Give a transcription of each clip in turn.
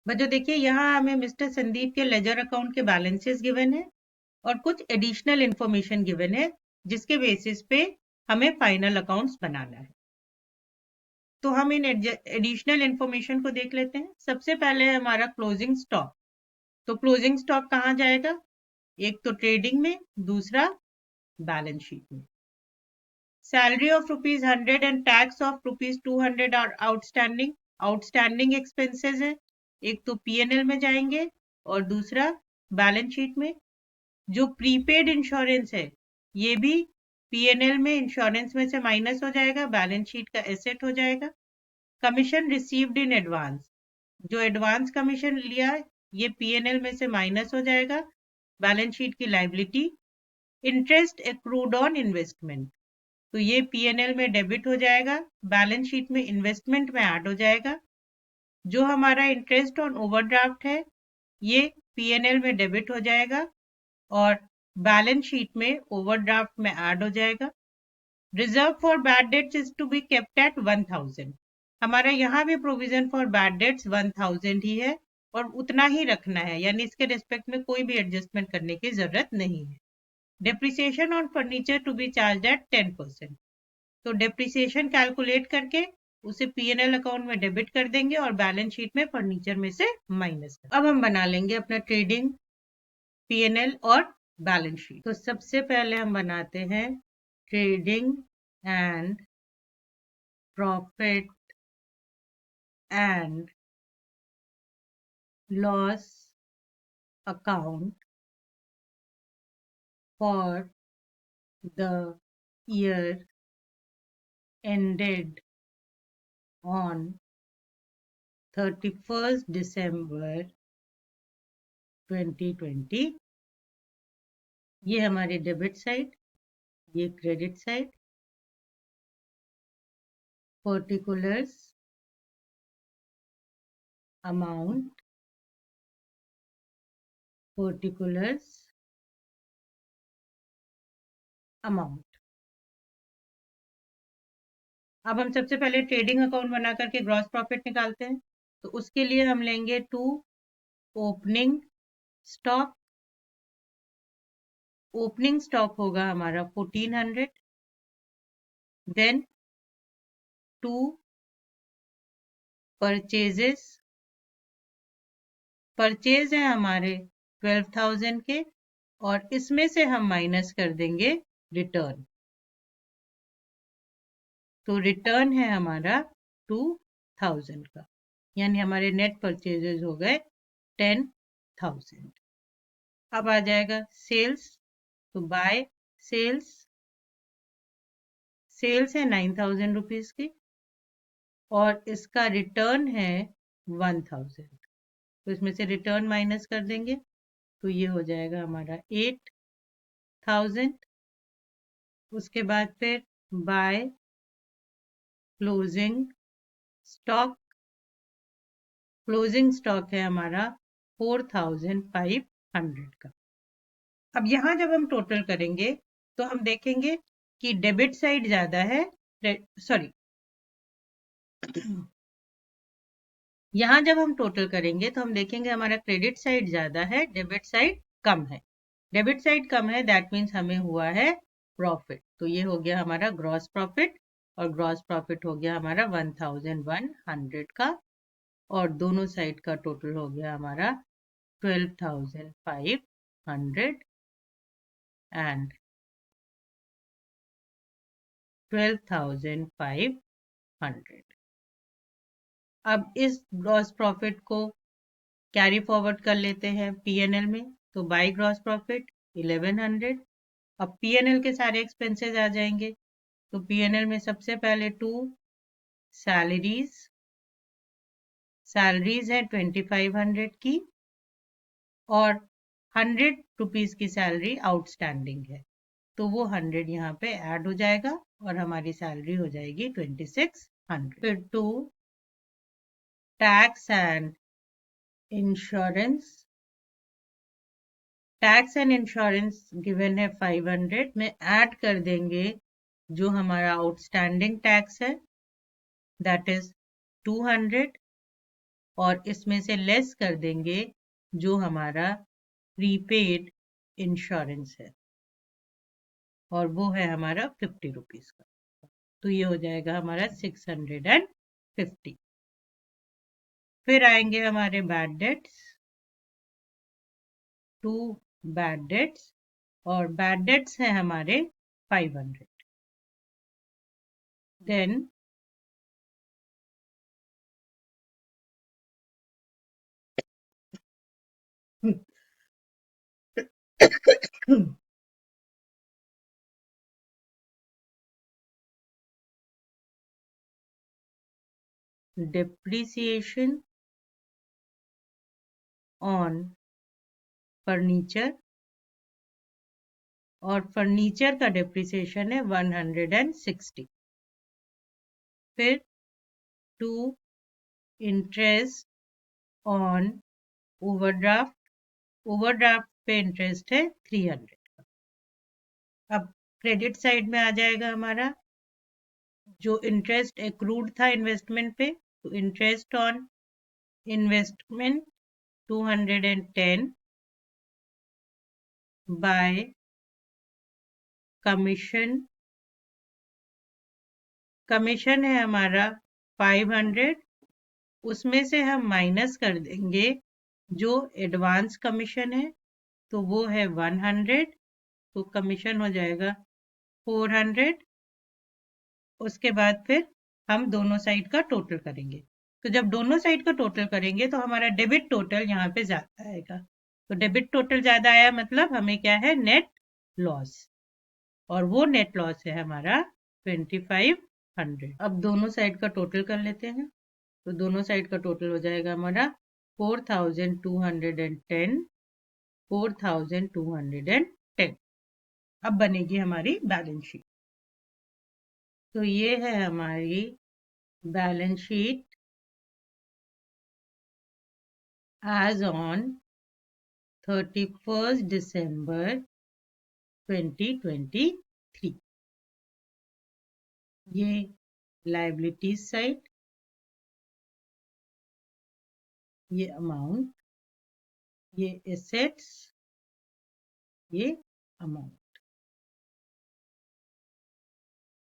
बच्चों देखिए, यहाँ हमें मिस्टर संदीप के लेजर अकाउंट के बैलेंसेस गिवन है और कुछ एडिशनल इंफॉर्मेशन गिवन है जिसके बेसिस पे हमें फाइनल अकाउंट्स बनाना है। तो हम इन एडिशनल इंफॉर्मेशन को देख लेते हैं। सबसे पहले है हमारा क्लोजिंग स्टॉक। तो क्लोजिंग स्टॉक कहाँ जाएगा? एक तो ट्रेडिंग में, दूसरा बैलेंस शीट में। Salary of ₹100 and tax of ₹200 are outstanding. Outstanding expenses है, एक तो पीएनएल में जाएंगे और दूसरा बैलेंस शीट में। जो प्रीपेड इंश्योरेंस है ये भी पीएनएल में इंश्योरेंस में से माइनस हो जाएगा, बैलेंस शीट का एसेट हो जाएगा। कमीशन रिसीव्ड इन एडवांस, जो एडवांस कमीशन लिया ये पीएनएल में से माइनस हो जाएगा, बैलेंस शीट की liability. Interest accrued on investment, तो ये पीएनएल में डेबिट हो जाएगा, बैलेंस शीट में इन्वेस्टमेंट में ऐड हो जाएगा। जो हमारा इंटरेस्ट ऑन ओवरड्राफ्ट है ये पीएनएल में डेबिट हो जाएगा और बैलेंस शीट में ओवरड्राफ्ट में ऐड हो जाएगा। Reserve for bad debts is to be kept at 1000। हमारा यहाँ भी प्रोविजन फॉर बैड डेट्स 1000 ही है और उतना ही रखना है, यानी इसके रिस्पेक्ट में कोई भी एडजस्टमेंट करने की जरूरत नहीं है। Depreciation on furniture to be charge at 10%। तो डेप्रिसिएशन कैलकुलेट करके उसे पीएनएल अकाउंट में डेबिट कर देंगे और बैलेंस शीट में फर्नीचर में से माइनस। अब हम बना लेंगे अपना ट्रेडिंग, पीएनएल और बैलेंस शीट। तो सबसे पहले हम बनाते हैं trading and profit and loss account for the year ended on 31st December 2020। ये हमारी डेबिट साइड, ये credit side. Particulars amount, particulars amount. अब हम सबसे पहले ट्रेडिंग अकाउंट बना करके ग्रॉस प्रॉफिट निकालते हैं। तो उसके लिए हम लेंगे to opening stock. Opening stock होगा हमारा 1400। देन टू परचेजेस, परचेज है हमारे 12,000 के और इसमें से हम माइनस कर देंगे रिटर्न। तो रिटर्न है हमारा 2000 का, यानी हमारे नेट परचेजेस हो गए 10,000। अब आ जाएगा सेल्स। तो बाय सेल्स, सेल्स है 9,000 रुपीज की और इसका रिटर्न है 1000। तो इसमें से रिटर्न माइनस कर देंगे तो ये हो जाएगा हमारा 8,000। उसके बाद फिर by closing stock. Closing stock है हमारा 4,500 का। अब यहाँ जब हम टोटल करेंगे तो हम देखेंगे कि डेबिट साइड ज्यादा है, सॉरी, यहाँ जब हम टोटल करेंगे तो हम देखेंगे हमारा क्रेडिट साइड ज्यादा है, डेबिट साइड कम है। डेबिट साइड कम है, दैट मीन्स हमें हुआ है प्रॉफिट। तो ये हो गया हमारा ग्रॉस प्रॉफिट और ग्रॉस प्रॉफिट हो गया हमारा 1100 का और दोनों साइड का टोटल हो गया हमारा 12,500 एंड 12,500। अब इस ग्रॉस प्रॉफिट को कैरी फॉरवर्ड कर लेते हैं पीएनएल में। तो बाय ग्रॉस प्रॉफिट 1100। अब पीएनएल के सारे एक्सपेंसेस आ जाएंगे। तो पीएनएल में सबसे पहले टू सैलरीज, सैलरीज है 2500 की और 100 रुपीज की सैलरी आउटस्टैंडिंग है। तो वो 100 यहाँ पे ऐड हो जाएगा और हमारी सैलरी हो जाएगी 2600। फिर to tax and insurance, tax and insurance given है 500 में ऐड कर देंगे जो हमारा आउटस्टैंडिंग टैक्स है दैट इज 200 और इसमें से लेस कर देंगे जो हमारा प्रीपेड इंश्योरेंस है, और वो है हमारा 50 रुपीज का। तो ये हो जाएगा हमारा 650। फिर आएंगे हमारे बैड डेट्स, 2 बैड डेट्स, और बैड डेट्स हैं हमारे 500। देन depreciation on फर्नीचर, और फर्नीचर का डेप्रिसिएशन है 160। फिर 2 इंटरेस्ट ऑन ओवरड्राफ्ट, ओवरड्राफ्ट पे इंटरेस्ट है 300। अब क्रेडिट साइड में आ जाएगा हमारा जो इंटरेस्ट एक्रूड था इन्वेस्टमेंट पे, तो interest on investment 210 bye commission, commission है हमारा 500, उसमें से हम माइनस कर देंगे जो एडवांस कमीशन है, तो वो है 100, तो कमीशन हो जाएगा 400। उसके बाद फिर हम दोनों साइड का टोटल करेंगे, तो जब दोनों साइड का टोटल करेंगे तो हमारा डेबिट टोटल यहाँ पे ज्यादा आएगा। तो डेबिट टोटल ज्यादा आया मतलब हमें क्या है, नेट लॉस, और वो नेट लॉस है हमारा 2500। अब दोनों साइड का टोटल कर लेते हैं, तो दोनों साइड का टोटल हो जाएगा हमारा 4210, 4210। अब बनेगी हमारी बैलेंस शीट। तो ये है हमारी बैलेंस शीट एज ऑन 31 दिसंबर 2023। ये लायबिलिटीज साइड, ये अमाउंट, ये एसेट्स, ये अमाउंट।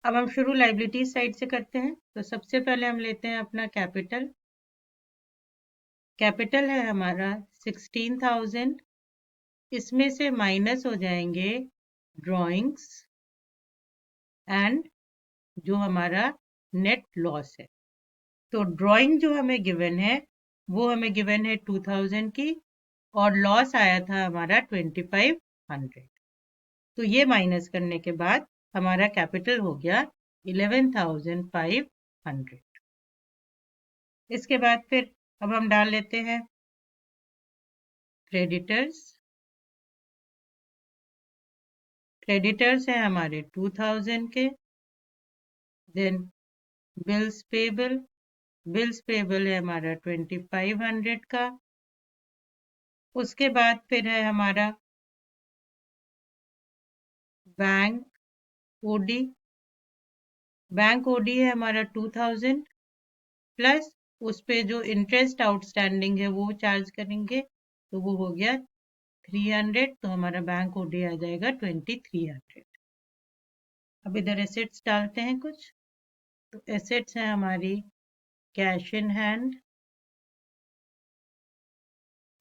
अब हम शुरू लायबिलिटीज साइड से करते हैं। तो सबसे पहले हम लेते हैं अपना कैपिटल। कैपिटल है हमारा 16,000, इसमें से माइनस हो जाएंगे ड्राइंग्स एंड जो हमारा नेट लॉस है। तो ड्राइंग जो हमें गिवन है वो हमें गिवन है 2000 की, और लॉस आया था हमारा 2500। तो ये माइनस करने के बाद हमारा कैपिटल हो गया 11,500। इसके बाद फिर अब हम डाल लेते हैं क्रेडिटर्स। क्रेडिटर्स हैं हमारे 2000 के। Then bills payable, bills payable है हमारा 2500 का। उसके बाद फिर है हमारा बैंक ओडी, बैंक ओडी है हमारा 2000 प्लस उस पे जो इंटरेस्ट आउटस्टैंडिंग है वो चार्ज करेंगे, तो वो हो गया 300। तो हमारा बैंक ओडी आ जाएगा 2300। अब इधर एसेट्स डालते हैं कुछ। तो एसेट्स है हमारी cash in hand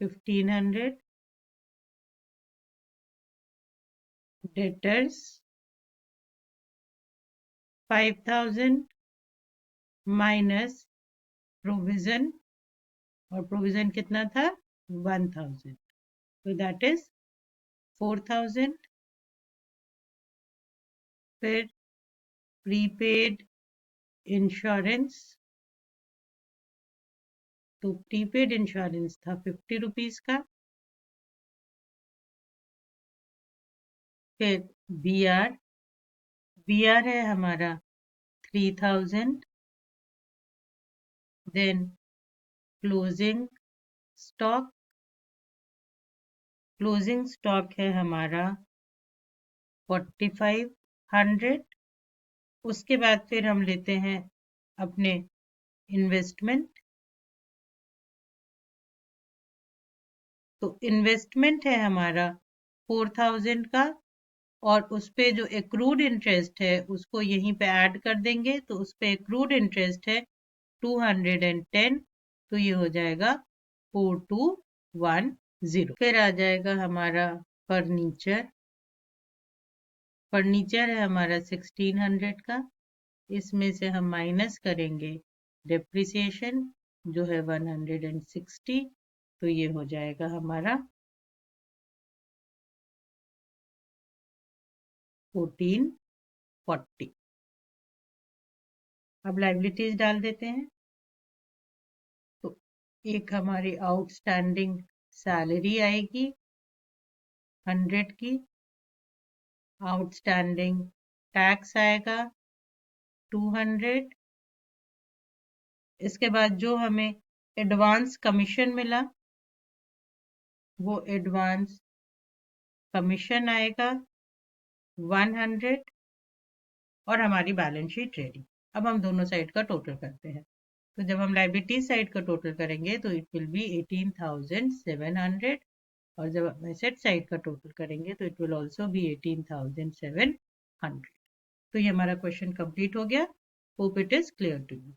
1500, debtors 5000 minus provision, और प्रोविजन कितना था 1000, तो दैट इज 4000। फिर प्रीपेड इंश्योरेंस, तो प्रीपेड इंश्योरेंस था 50 रुपीज का। फिर बीआर, बीआर है हमारा 3000। Then closing stock, closing stock है हमारा 4500। उसके बाद फिर हम लेते हैं अपने इन्वेस्टमेंट। तो इन्वेस्टमेंट है हमारा 4000 का, और उस पे जो एक्रूड इंटरेस्ट है उसको यहीं पे ऐड कर देंगे, तो उस पे एक्रूड इंटरेस्ट है 210, तो ये हो जाएगा 4210। फिर आ जाएगा हमारा फर्नीचर। फर्नीचर है हमारा 1600 का, इसमें से हम माइनस करेंगे डेप्रिसिएशन जो है 160, तो ये हो जाएगा हमारा 1440। अब लायबिलिटीज डाल देते हैं। तो एक हमारी आउटस्टैंडिंग सैलरी आएगी 100 की, आउटस्टैंडिंग टैक्स आएगा 200, इसके बाद जो हमें एडवांस कमीशन मिला वो एडवांस कमीशन आएगा 100, और हमारी बैलेंस शीट रेडी। अब हम दोनों साइड का टोटल करते हैं। तो जब हम लायबिलिटी साइड का टोटल करेंगे तो इट विल बी 18,700, और जब हम एसेट साइड का टोटल करेंगे तो इट विल ऑल्सो बी 18,700। तो ये हमारा क्वेश्चन कंप्लीट हो गया। Hope it is clear to you.